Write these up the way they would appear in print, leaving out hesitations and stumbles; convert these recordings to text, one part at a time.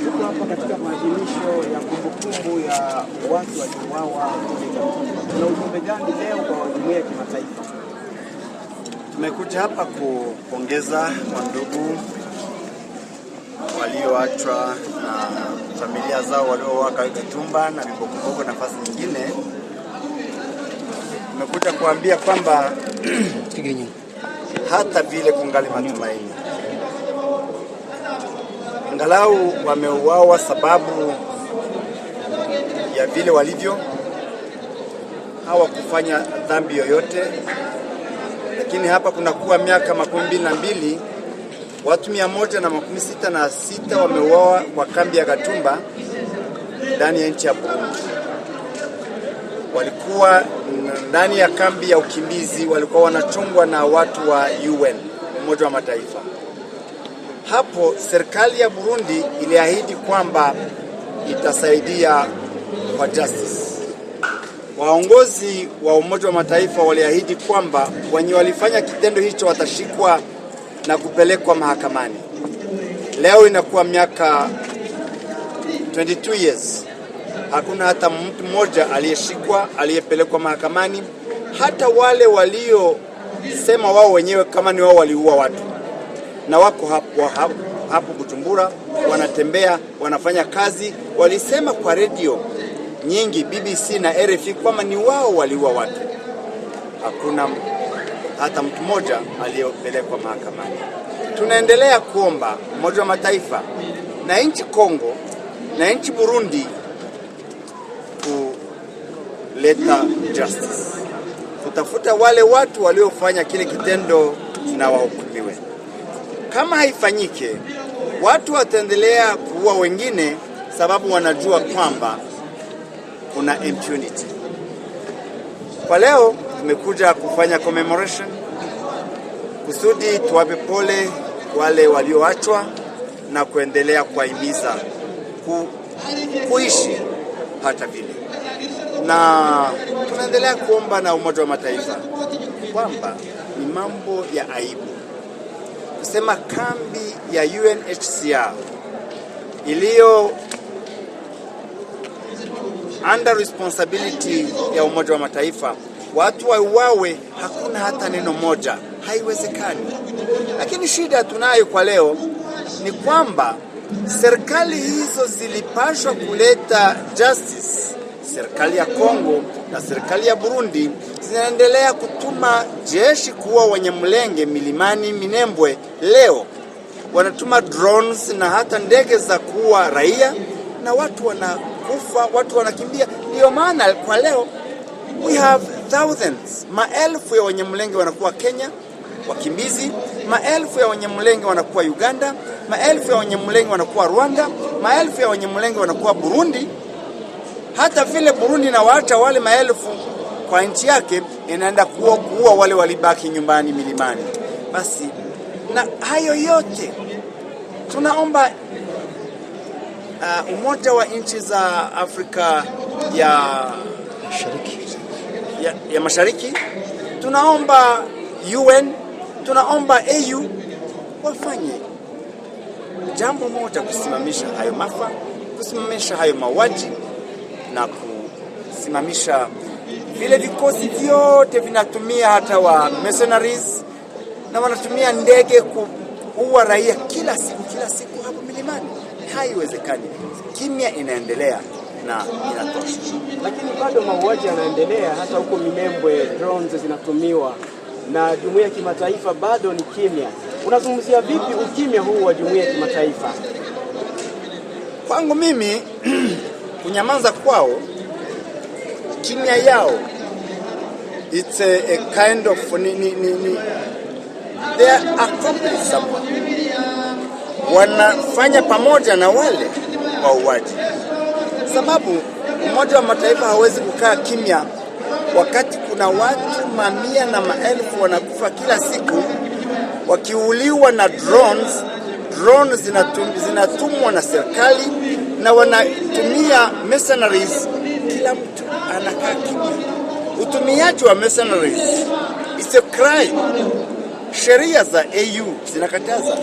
Tuko hapa katika maadhimisho ya kumbukumbu ya watu waliouawa. Kuna ujumbe gani leo kwa jumuiya ya kimataifa? Tumekuja hapa kupongeza wandugu walioachwa na familia zao waliouawa Gatumba na Bibokoboko na nafasi nyingine. Tumekuja kuambia kwamba hata vile kungali matumaini. Angalau wameuawa sababu ya vile walivyo, hawakufanya dhambi yoyote. Lakini hapa kunakuwa miaka 22 watu 166 wameuawa kwa kambi ya Gatumba ndani ya nchi ya Burundi. Walikuwa ndani ya kambi ya ukimbizi, walikuwa wanachungwa na watu wa UN, Umoja wa Mataifa. Hapo serikali ya Burundi iliahidi kwamba itasaidia kwa justice. Waongozi wa Umoja wa Mataifa waliahidi kwamba wenye walifanya kitendo hicho watashikwa na kupelekwa mahakamani. Leo inakuwa miaka 22 years. Hakuna hata mtu mmoja aliyeshikwa, aliyepelekwa mahakamani. Hata wale waliosema wao wenyewe kama ni wao waliua watu, na wako hapo Bujumbura, wanatembea, wanafanya kazi, walisema kwa redio nyingi, BBC na RFI, kwamba ni wao waliua watu. Hakuna hata mtu mmoja aliyepelekwa mahakamani. Tunaendelea kuomba Umoja wa Mataifa na nchi Kongo na nchi Burundi kuleta justice, kutafuta wale watu waliofanya kile kitendo na wahukumiwe. Kama haifanyike, watu wataendelea kuua wengine sababu wanajua kwamba kuna impunity. Kwa leo tumekuja kufanya commemoration kusudi tuwape pole wale walioachwa na kuendelea kuwahimiza kuishi hata vile. Na tunaendelea kuomba na Umoja wa Mataifa kwamba ni mambo ya aibu kusema kambi ya UNHCR iliyo under responsibility ya Umoja wa Mataifa watu wauawe, hakuna hata neno moja. Haiwezekani. Lakini shida tunayo kwa leo ni kwamba serikali hizo zilipashwa kuleta justice. Serikali ya Kongo na serikali ya Burundi zinaendelea kutuma jeshi kuua wenye mlenge milimani Minembwe. Leo wanatuma drones na hata ndege za kuua raia, na watu wanakufa, watu wanakimbia. Ndio maana kwa leo we have thousands, maelfu ya wenye mlenge wanakuwa Kenya wakimbizi, maelfu ya wenye mlenge wanakuwa Uganda, maelfu ya wenye mlenge wanakuwa Rwanda, maelfu ya wenye mlenge wanakuwa Burundi. Hata vile Burundi na waacha wale maelfu kwa nchi yake, inaenda kuua wale walibaki nyumbani milimani. Basi na hayo yote tunaomba Umoja wa nchi za Afrika ya Mashariki, tunaomba UN, tunaomba AU wafanye jambo moja, kusimamisha hayo maafa, kusimamisha hayo mauaji na kusimamisha vile vikosi vyote vinatumia hata wa mercenaries na wanatumia ndege kuua raia kila siku hapo milimani. Haiwezekani. Kimya inaendelea na inatosha. Lakini bado mauaji yanaendelea hata huko Minembwe, drones zinatumiwa na jumuiya ya kimataifa bado ni kimya. Unazungumzia vipi ukimya huu wa jumuiya ya kimataifa? Kwangu mimi kunyamaza kwao, kimya yao, it's a kind of they are accomplice someone. Wanafanya pamoja na wale wauaji. Sababu Umoja wa Mataifa hawezi kukaa kimya wakati kuna watu mamia na maelfu wanakufa kila siku wakiuliwa na drones. Drones zinatumwa na serikali na wanatumia mercenaries. Kila mtu anakaa kimya. Utumiaji wa mercenaries is a crime. sheria za AU zinakataza,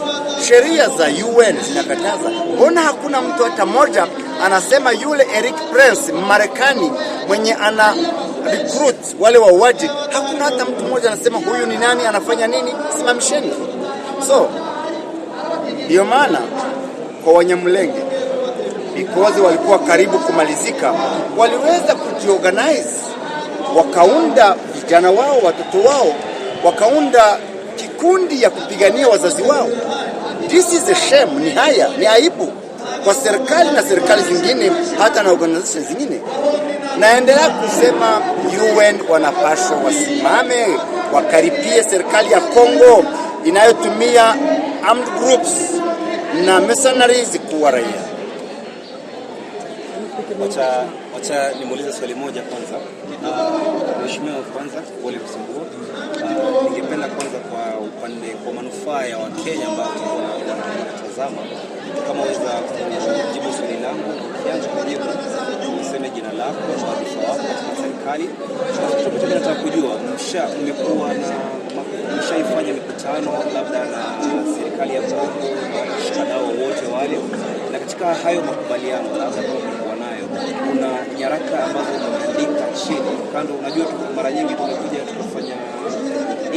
sheria za UN zinakataza. Mbona hakuna mtu hata mmoja anasema yule Eric Prince Marekani mwenye ana recruit wale wauaji, hakuna hata mtu mmoja anasema huyu ni nani, anafanya nini, simamisheni. So ndio maana kwa Wanyamulenge, because walikuwa karibu kumalizika, waliweza kujiorganize, wakaunda vijana wao, watoto wao, wakaunda kikundi ya kupigania wazazi wao. This is a shame, ni haya, ni aibu kwa serikali na serikali zingine, hata na organizations zingine. Naendelea kusema UN wanapaswa wasimame, wakaripie serikali ya Kongo inayotumia armed groups na mercenaries kuwa raia. Wacha nimuulize swali moja kwanza. Mheshimiwa kwanza wale kusumbua. Ningependa kwanza kwa upande kwa manufaa ya Wakenya ambao wanatazama, kama waweza kujibu swali langu, kianza kujibu, useme jina lako na wadhifa wako katika serikali. Tunataka kujua mmekuwa na mshaifanya mikutano labda na serikali ya Kongo na washikadau wote wale, na katika hayo makubaliano labda kama mlikuwa nayo, kuna nyaraka ambazo mmeandika chini kando. Unajua mara nyingi tumekuja tukafanya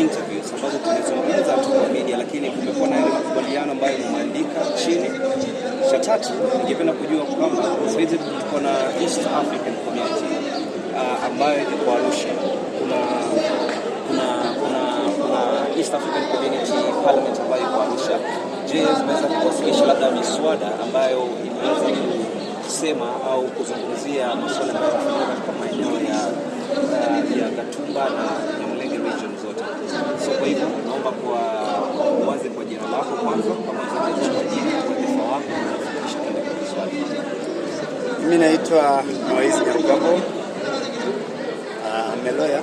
interviews ambazo tumezungumza kwa media, lakini kumekuwa na yale makubaliano ambayo mmeandika chini. Cha tatu, ningependa kujua kwamba sasa hivi tuko na East African Community ambayo iko Arusha. Kuna East African Community Parliament ambayo iko Arusha. Je, zinaweza kuwasilisha labda miswada ambayo inaweza kusema au kuzungumzia masuala ambayo yanafanyika katika maeneo ya Gatumba na Nyamulenge region zote. So kwa hivyo naomba kwa uanze kwa jina lako kwanza, pamoja na jina wadhifa wako na kisha tuende kwa swali. Mimi naitwa Moise Nyarugabo. I'm a lawyer.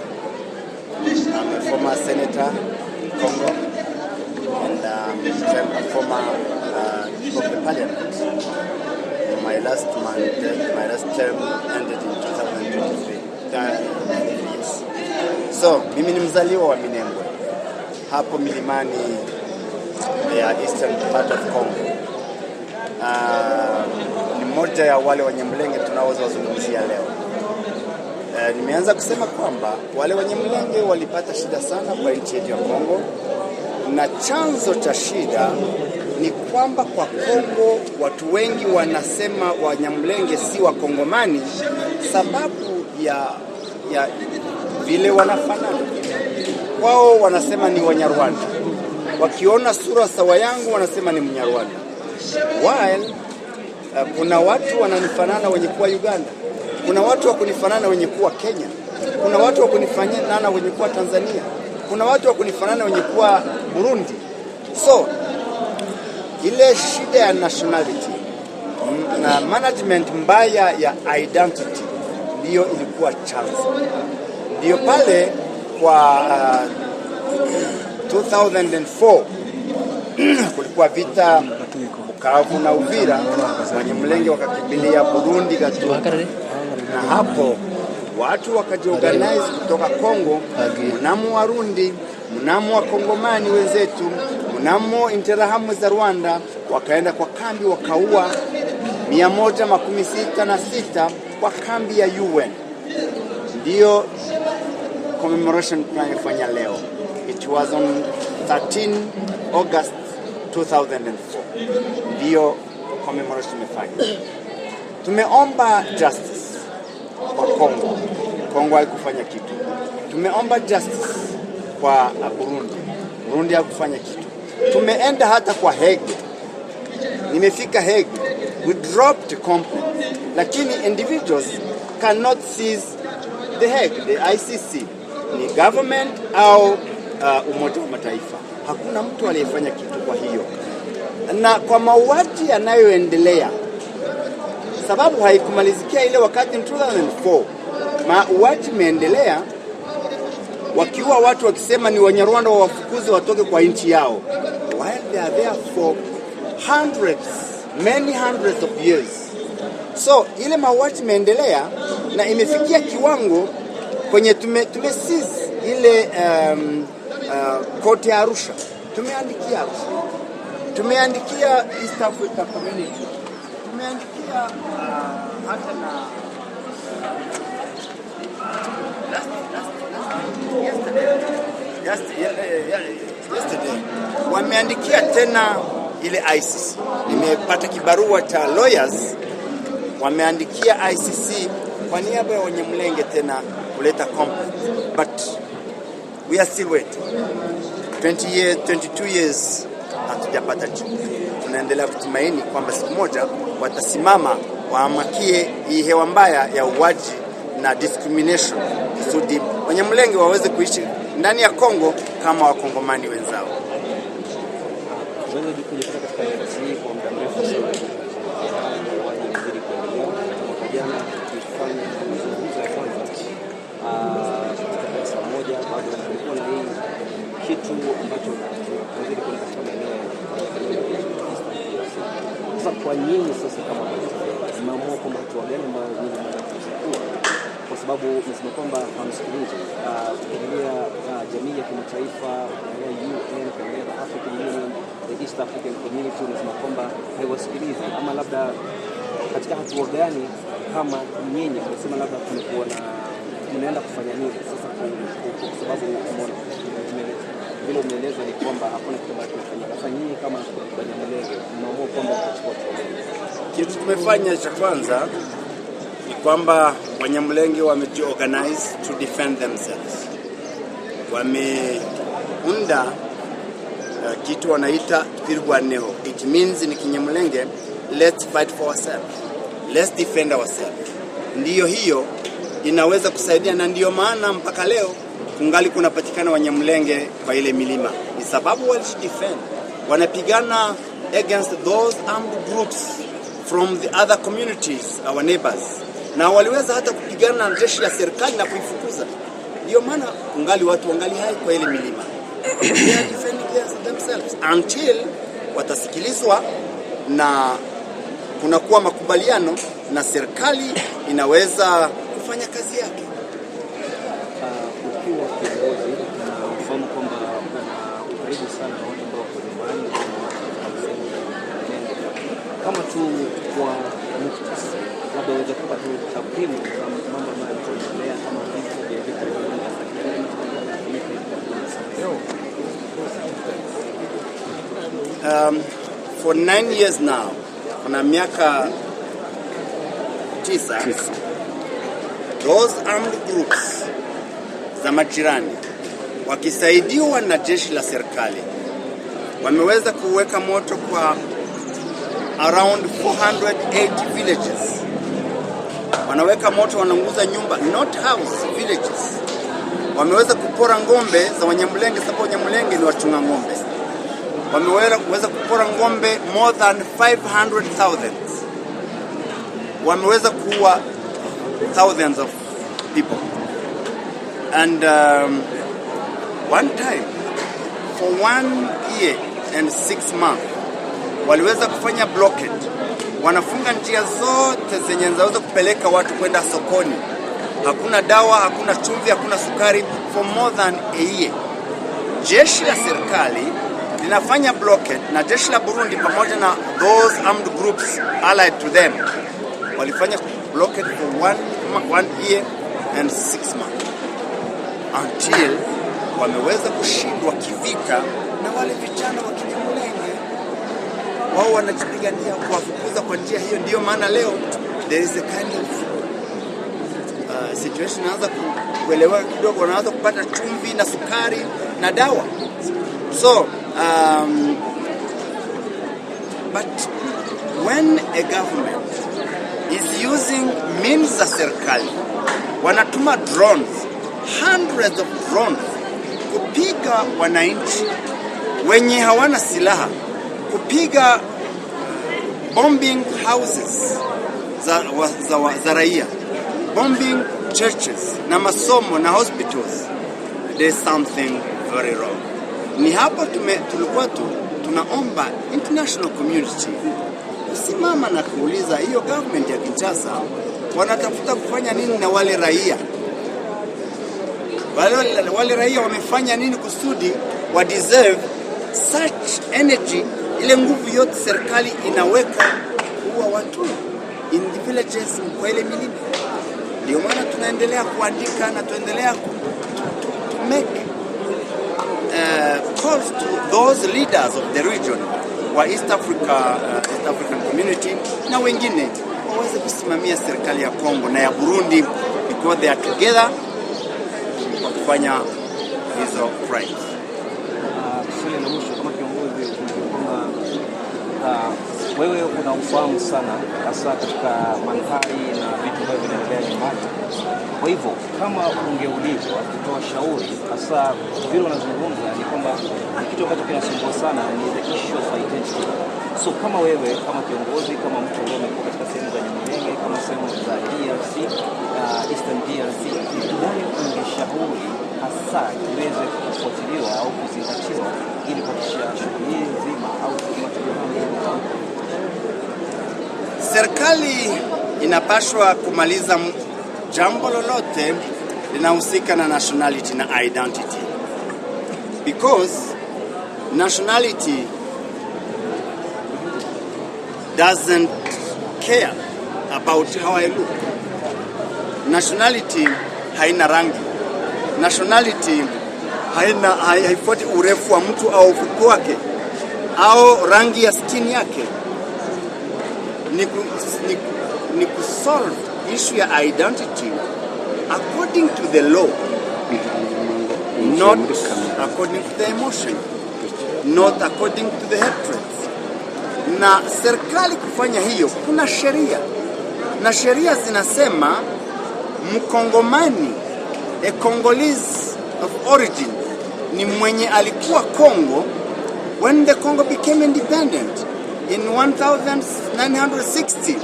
I'm a former senator in Congo, and I'm a former member of the parliament. My last term ended in 2023. Yes. So, mimi ni mzaliwa wa Minembwe, hapo milimani ya eastern part of Congo. Ni mmoja ya wale Wanyamulenge tunaozungumzia leo. Nimeanza kusema kwamba wale Wanyamulenge walipata shida sana kwa nchi yetu ya Kongo, na chanzo cha shida ni kwamba kwa Kongo watu wengi wanasema Wanyamulenge si Wakongomani sababu ya vile wanafanana. Wao wanasema ni Wanyarwanda, wakiona sura sawa yangu wanasema ni Mnyarwanda, while kuna watu wananifanana wenye kuwa Uganda, kuna watu wa kunifanana wenye kuwa Kenya, kuna watu wa kunifanana wenye kuwa Tanzania, kuna watu wa kunifanana wenye kuwa Burundi. So ile shida ya nationality na management mbaya ya identity ndiyo ilikuwa chanzo. Ndiyo pale kwa 2004 kulikuwa vita Bukavu na Uvira, Wanyamulenge wakakimbilia Burundi Gatumba, na hapo watu wakajiorganize kutoka Kongo, mnamo Warundi, mnamo Wakongomani wenzetu, mnamo Interahamwe za Rwanda, wakaenda kwa kambi wakaua 166 kwa kambi ya UN. Ndiyo commemoration tunayofanya leo. It was on 13 August 2004. Ndiyo commemoration tumefanya. Tumeomba justice kwa Kongo. Kongo haikufanya kitu. Tumeomba justice kwa Burundi. Burundi hakufanya kitu. Tumeenda hata kwa Hague. Nimefika Hague. We dropped the complaint. Lakini individuals cannot seize the Hague, the ICC. Ni government au Umoja wa Mataifa. Hakuna mtu aliyefanya kitu kwa hiyo. Na kwa mauaji yanayoendelea, sababu haikumalizikia ile wakati 2004, mauaji meendelea, wakiwa watu wakisema ni Wanyarwanda wawafukuze watoke kwa nchi yao, while they are there for many hundreds of years. So ile mauaji meendelea na imefikia kiwango kwenye tumeseize ile koti ya Arusha, tumeandikia East Africa Community, tumeandikia hata na yesterday wameandikia tena ile ICC. Nimepata kibarua cha lawyers, wameandikia ICC kwa niaba ya Wanyamulenge tena kuleta complaint, but we are still waiting. 22 years hatujapata jibu. Tunaendelea kutumaini kwamba siku moja watasimama waamakie hii hewa mbaya ya uwaji na discrimination, kusudi Wanyamulenge waweze kuishi ndani ya Kongo kama wakongomani wenzao. Kitu ambacho tunazidi kuona katika maeneo sasa. Kwa nini sasa kama tumeamua kwamba hatua gani ambayo nyinyi mnachukua, kwa sababu msema kwamba hamsikilizi kufikiria jamii ya kimataifa, ya UN, ya African Union, the East African Community, msema kwamba haiwasikilizi, ama labda katika hatua gani kama nyinyi mnasema labda tumekuwa na tunaenda kufanya nini sasa, kwa sababu vile umeeleza ni kwamba hakuna kitu ambacho kinafanyika. Sasa nyinyi kama Wanyamulenge mnaamua kwamba kuchukua kitu tumefanya cha kwanza ni kwamba Wanyamulenge wamejiorganize to defend themselves. Wameunda kitu wanaita Twirwaneho. It means ni Kinyamulenge, let's fight for ourselves, let's defend ourselves. Ndiyo hiyo inaweza kusaidia, na ndiyo maana mpaka leo kungali kunapatikana Wanyamulenge kwa ile milima, ni sababu walidefend, wanapigana against those armed groups from the other communities, our neighbors, na waliweza hata kupigana na jeshi la serikali na kuifukuza. Ndiyo maana kungali watu wangali hai kwa ile milima. They are defending themselves until watasikilizwa na kunakuwa makubaliano na serikali inaweza kufanya kazi yake. Ukiwa kiongozi na ufahamu kwamba kuna ukaribu sana na watu ambao wako nyumbani, kama tu kwa muhtasari, labda unaweza kupa tu takwimu za mambo ambayo yanaendelea kama vifo vya for 9 years now, kuna miaka 9, those armed groups za majirani wakisaidiwa na jeshi la serikali wameweza kuweka moto kwa around 480 villages. Wanaweka moto, wanaunguza nyumba, not house, villages. Wameweza kupora ngombe za Wanyamulenge, sababu Wanyamulenge ni wachunga ngombe. Wameweza kupora ngombe more than 500,000. Wameweza kuua thousands of people. And one time, for 1 year and 6 months, waliweza kufanya blockade. Wanafunga njia zote zenye zinaweza kupeleka watu kwenda sokoni. Hakuna dawa, hakuna chumvi, hakuna sukari for more than a year. Jeshi la serikali linafanya blockade, na jeshi la Burundi pamoja na those armed groups allied to them walifanya blockade for 1 year and 6 months until wameweza kushindwa kivika na wale vijana wa Kinyamulenge. Wao wanajipigania kuwafukuza kwa njia hiyo. Ndiyo maana leo there is a kind of situation inaanza kuelewa kidogo, wanaanza kupata chumvi na sukari na dawa. So but when a government is using means za serikali, wanatuma drones, hundreds of drones kupiga wananchi wenye hawana silaha, kupiga bombing houses za raia, bombing churches na masomo na hospitals. There's something very wrong. Ni hapo tulikuwa tunaomba international community kusimama na kuuliza hiyo government ya Kinshasa wanatafuta kufanya nini na wale raia. wale raia wamefanya nini kusudi wa deserve such energy, ile nguvu yote serikali inaweka kuwa watu in the villages kwa ile milima. Ndio maana tunaendelea kuandika na tuendelea to make calls to those leaders of the region wa East African community na wengine waweze kusimamia serikali ya Kongo na ya Burundi, because they are together kufanya hizo crimes. Swali la mwisho kama kiongozi kwamba wewe unaufahamu sana hasa katika mandhari na vitu ambavyo vinaendelea nyumbani. Kwa hivyo kama ungeulizwa kutoa shauri, hasa vile unazungumza ni kwamba kitu ambacho kinasumbua sana ni the issue of identity. So kama wewe kama kiongozi, kama mtu ambaye umekuwa katika sehemu za Nyamulenge, kama sehemu za DRC, Eastern DRC, nani ungeshauri hasa iweze kufuatiliwa au kuzingatiwa ili kuhakikisha shughuli nzima au matukio? Serikali inapaswa kumaliza jambo lolote linahusika na nationality na identity, because nationality doesn't care about how I look. Nationality haina rangi. Nationality haifuati urefu wa mtu au ufupi wake au rangi ya skin yake. Ni kusolve issue ya identity according to the law, not according to the emotion, not according to the hatred. Na serikali kufanya hiyo, kuna sheria na sheria zinasema Mkongomani, a Congolese of origin, ni mwenye alikuwa Congo when the Congo became independent in 1960.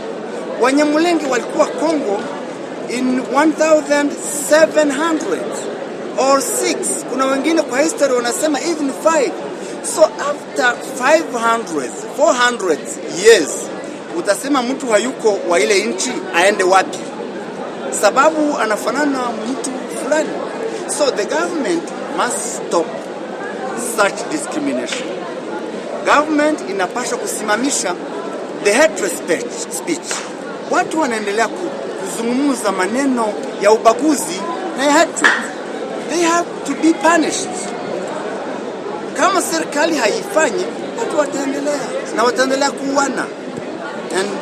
Wanyamulenge walikuwa Congo in 1700 or 6. Kuna wengine kwa history wanasema even 5. So after 400 years utasema mtu hayuko wa ile nchi aende wapi? Sababu anafanana na mtu fulani. So the government must stop such discrimination. Government inapaswa kusimamisha the hatred speech. Watu wanaendelea kuzungumza maneno ya ubaguzi na ya hatred. They have to be punished. Kama serikali haifanyi, watu wataendelea na wataendelea kuuana. And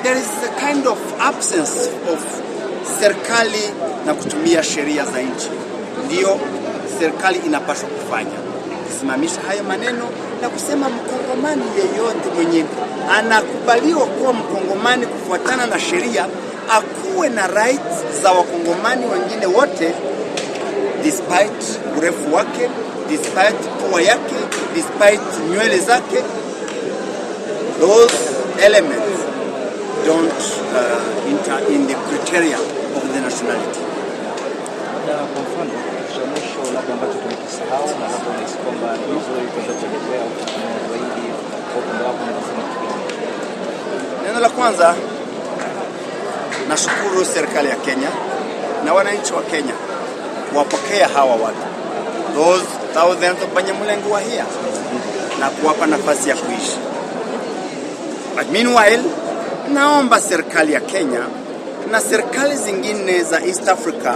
there is a kind of absence of serikali na kutumia sheria za nchi. Ndio serikali inapaswa kufanya, kusimamisha hayo maneno na kusema Mkongomani yeyote mwenye anakubaliwa kuwa Mkongomani kufuatana na sheria akuwe na rights za Wakongomani wengine wote, despite urefu wake, despite pua yake, despite nywele zake. Those elements don't enter in the criteria of the nationality. Kwa mfano, mwisho labda ambacho tumekisahau na labda unahisi kwamba ni vizuri kuendelea kufafanua zaidi kwa upande wako na kusema kitu. Neno la kwanza, nashukuru serikali ya Kenya na wananchi wa Kenya kuwapokea hawa watu, those thousands of Banyamulenge wa here, na kuwapa nafasi ya kuishi. But meanwhile, naomba serikali ya Kenya na serikali zingine za East Africa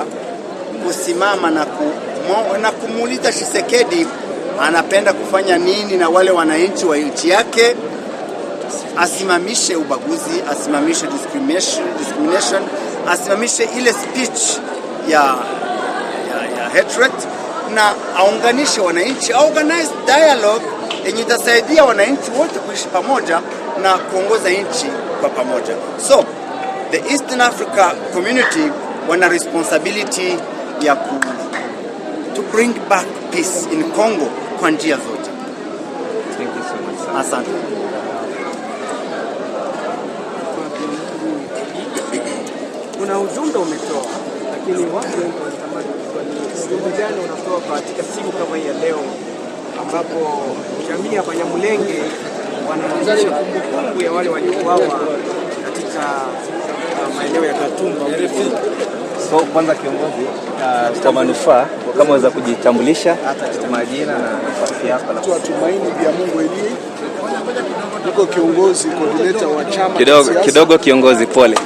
kusimama na kumuuliza Tshisekedi anapenda kufanya nini na wale wananchi wa nchi yake. Asimamishe ubaguzi, asimamishe discrimination, asimamishe ile speech ya hatred, na aunganishe wananchi, organize dialogue yenye itasaidia wananchi wote kuishi pamoja na kuongoza nchi kwa pamoja. So the Eastern Africa community wana responsibility ya to bring back peace in Congo kwa njia zote. Thank you so much. Asante. Kuna ujumbe umetoa, lakini watu wengi wanatamani kujua ni ujumbe gani unatoa katika siku kama hii ya leo, ambapo jamii ya Banyamulenge wanaanzisha kumbukumbu ya wale waliouawa katika maeneo ya Katumba. So kwanza kiongozi, kwa manufaa kama unaweza kujitambulisha majina na nafasi yako na Tumaini vya Mungu Eli. Niko kiongozi coordinator wa chama kidogo kiongozi, pole.